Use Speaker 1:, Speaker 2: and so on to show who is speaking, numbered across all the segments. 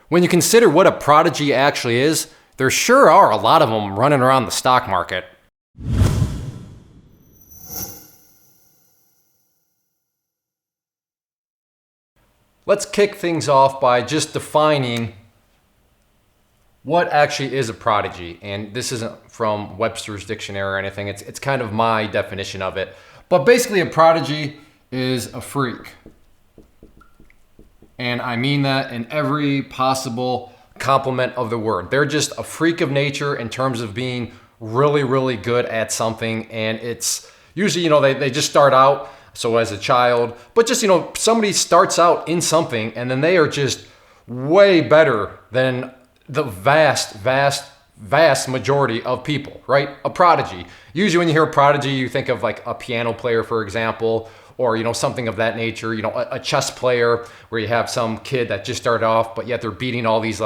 Speaker 1: When you consider what a prodigy actually is, there sure are a lot of them running around the stock market. Let's kick things off by just defining what actually is a prodigy. And this isn't from Webster's dictionary or anything. It's kind of my definition of it. But basically a prodigy is a freak. And I mean that in every possible compliment of the word. They're just a freak of nature in terms of being really, really good at something. And it's usually, they just start out, so as a child, but just, somebody starts out in something and then they are just way better than the vast majority of people, right? A prodigy. Usually when you hear a prodigy, you think of like a piano player, for example, or, something of that nature, a chess player where you have some kid that just started off, but yet they're beating all these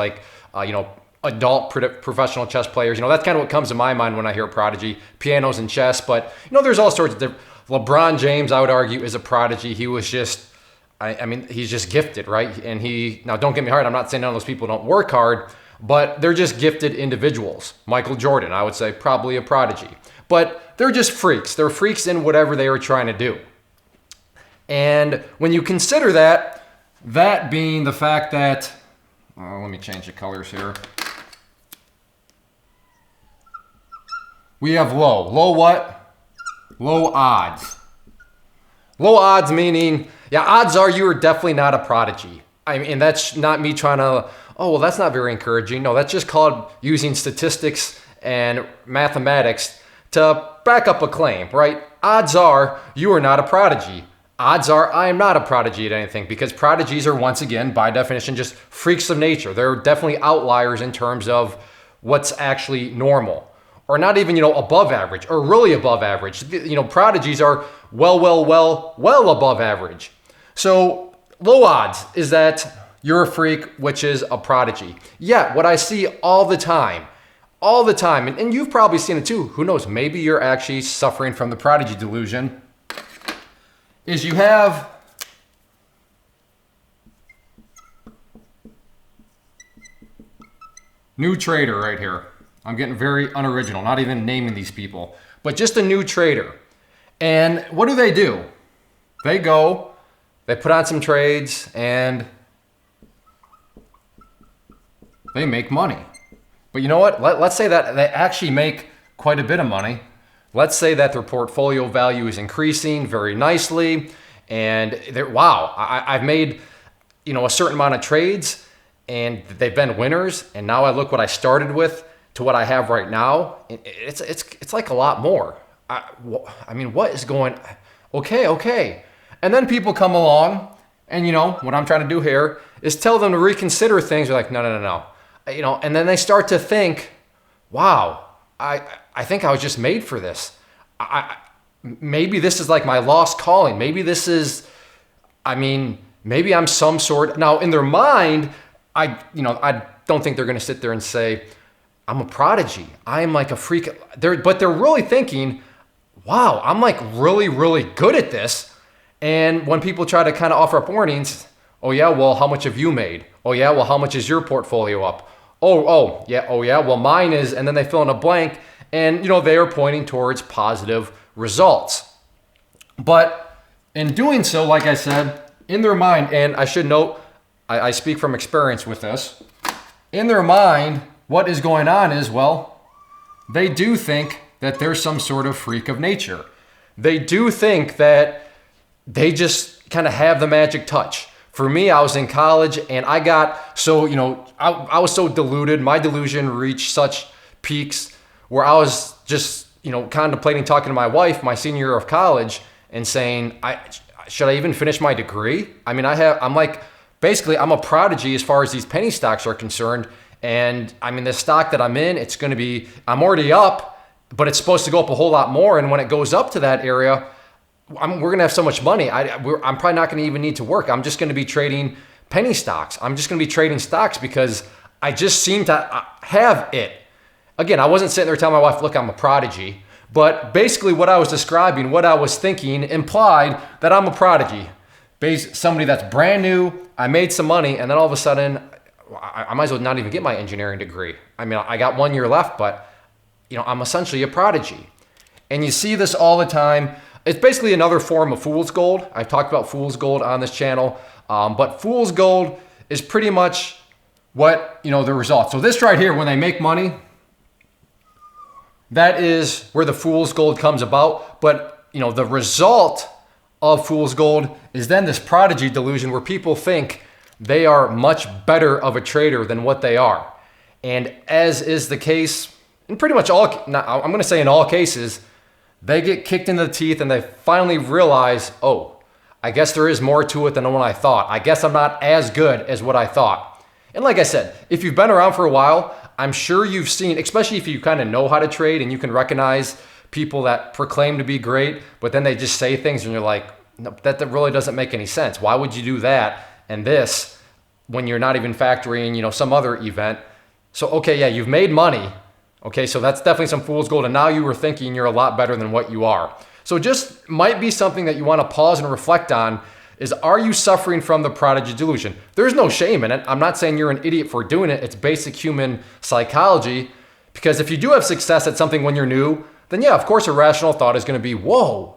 Speaker 1: adult professional chess players. That's kind of what comes to my mind when I hear prodigy, pianos and chess. But, there's all sorts of different. LeBron James, I would argue, is a prodigy. He was just, he's just gifted, right? And now don't get me hard, I'm not saying none of those people don't work hard, but they're just gifted individuals. Michael Jordan, I would say, probably a prodigy. But they're just freaks. They're freaks in whatever they were trying to do. And when you consider that being the fact that, let me change the colors here. We have low. Low what? Low odds. Low odds meaning, odds are you are definitely not a prodigy. And that's not me trying to, that's not very encouraging. No, that's just called using statistics and mathematics to back up a claim, right? Odds are you are not a prodigy. Odds are I am not a prodigy at anything, because prodigies are, once again, by definition, just freaks of nature. They're definitely outliers in terms of what's actually normal, or not even, above average or really above average. Prodigies are well above average. So low odds is that you're a freak, which is a prodigy. Yet what I see all the time, and you've probably seen it too, who knows, maybe you're actually suffering from the prodigy delusion, is you have new trader right here. I'm getting very unoriginal, not even naming these people, but just a new trader. And what do? They go, they put on some trades and they make money. But you know what? Let's say that they actually make quite a bit of money. Let's say that their portfolio value is increasing very nicely, and I've made, a certain amount of trades, and they've been winners. And now I look what I started with to what I have right now. It's like a lot more. What is going? Okay. And then people come along, and what I'm trying to do here is tell them to reconsider things. They're like, no. And then they start to think, wow, I think I was just made for this. Maybe this is like my lost calling. Maybe this is, maybe I'm some sort. Now in their mind, I don't think they're going to sit there and say, I'm a prodigy. I'm like a freak. But they're really thinking, wow, I'm like really, really good at this. And when people try to kind of offer up warnings, oh yeah, well, how much have you made? Oh yeah, well, how much is your portfolio up? Oh yeah, well, mine is, and then they fill in a blank, and they are pointing towards positive results. But in doing so, like I said, in their mind, and I should note, I speak from experience with this, in their mind, what is going on is, they do think that there's some sort of freak of nature. They do think that they just kind of have the magic touch. For me, I was in college and I got so, I was so deluded. My delusion reached such peaks where I was just, contemplating talking to my wife my senior year of college and saying, should I even finish my degree? I'm a prodigy as far as these penny stocks are concerned. And the stock that I'm in, I'm already up, but it's supposed to go up a whole lot more. And when it goes up to that area, we're going to have so much money. I'm probably not going to even need to work. I'm just going to be trading penny stocks. I'm just going to be trading stocks because I just seem to have it. Again, I wasn't sitting there telling my wife, look, I'm a prodigy. But basically what I was describing, what I was thinking implied that I'm a prodigy. Somebody that's brand new, I made some money, and then all of a sudden, I might as well not even get my engineering degree. I mean, I got 1 year left, but I'm essentially a prodigy. And you see this all the time. It's basically another form of fool's gold. I've talked about fool's gold on this channel, but fool's gold is pretty much what, the result. So this right here, when they make money, that is where the fool's gold comes about. But, the result of fool's gold is then this prodigy delusion where people think they are much better of a trader than what they are. And as is the case in pretty much all, I'm going to say in all cases, they get kicked in the teeth and they finally realize, oh, I guess there is more to it than what I thought. I guess I'm not as good as what I thought. And like I said, if you've been around for a while, I'm sure you've seen, especially if you kind of know how to trade and you can recognize people that proclaim to be great, but then they just say things and you're like, no, that really doesn't make any sense. Why would you do that and this when you're not even factoring, some other event? So, okay, yeah, you've made money. Okay, so that's definitely some fool's gold. And now you were thinking you're a lot better than what you are. So just might be something that you want to pause and reflect on is, are you suffering from the prodigy delusion? There's no shame in it. I'm not saying you're an idiot for doing it. It's basic human psychology. Because if you do have success at something when you're new, then yeah, of course, a rational thought is going to be, whoa,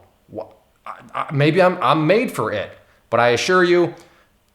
Speaker 1: maybe I'm made for it. But I assure you,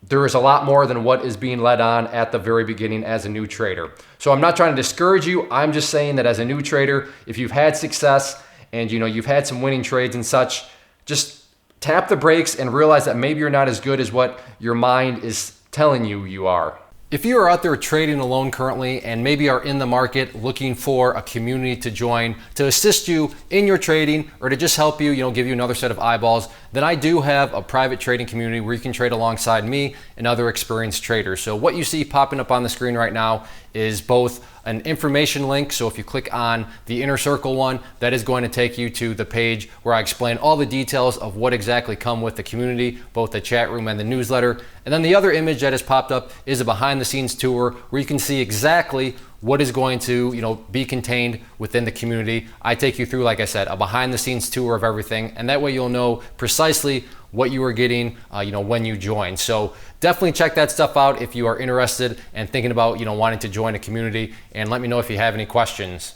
Speaker 1: there is a lot more than what is being led on at the very beginning as a new trader. So I'm not trying to discourage you. I'm just saying that as a new trader, if you've had success and you've had some winning trades and such, just tap the brakes and realize that maybe you're not as good as what your mind is telling you you are. If you are out there trading alone currently and maybe are in the market looking for a community to join to assist you in your trading or to just help you, give you another set of eyeballs, then I do have a private trading community where you can trade alongside me and other experienced traders. So what you see popping up on the screen right now is both an information link. So if you click on the inner circle one, that is going to take you to the page where I explain all the details of what exactly come with the community, both the chat room and the newsletter. And then the other image that has popped up is a behind the scenes tour where you can see exactly what is going to be contained within the community. I take you through, like I said, a behind the scenes tour of everything, and that way you'll know precisely what you are getting when you join. So definitely check that stuff out if you are interested and thinking about wanting to join a community, and let me know if you have any questions.